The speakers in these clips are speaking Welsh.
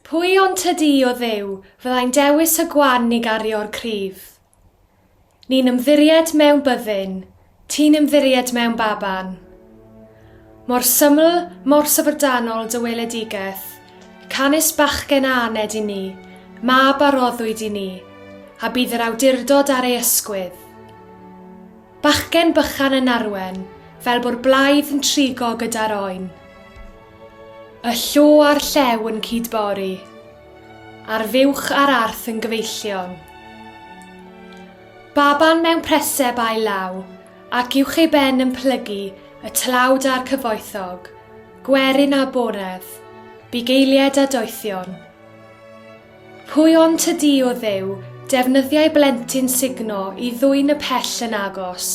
Pwy ond tydi o Dduw fyddai'n dewis y gwan i gario'r cryf? Ni'n ymddiried mewn byddin, ti'n ymddiried mewn baban. Mor syml, mor syfrdanol dy weledigaeth, canis bachgen a aned i ni, mab a roddwyd i ni, a bydd yr awdurdod ar ei ysgwydd. Bachgen bychan yn arwen, fel bo'r blaidd yn trigo gyda'r oen. Y llo a'r llew yn cydbori, a'r fuwch a'r arth yn gyfeillion. Baban mewn preseb a'i law, ac uwch ei ben yn plygu y tlawd a'r cyfoethog, gwerin a bonedd, bugeilied a doethion. Pwy ond tydi o Dduw defnyddiau blentyn sugno i ddwyn y pell yn agos.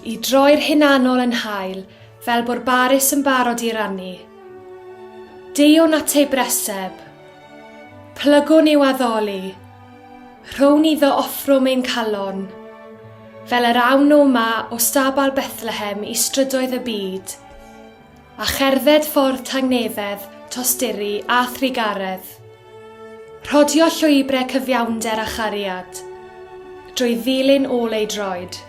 I droi'r hunanol yn hael, fel bo'r baris yn barod i rannu. Deion at ei breseb, plygwn i'w addoli, rhown iddo offrwm ein calon, fel yr awn o ma o stabal Bethlehem i strydoedd y byd, a cherdded ffordd tangnefedd, tosturi a thrigaredd. Rhodio llwybrau cyfiawnder a chariad, drwy ddilyn ôl ei droed.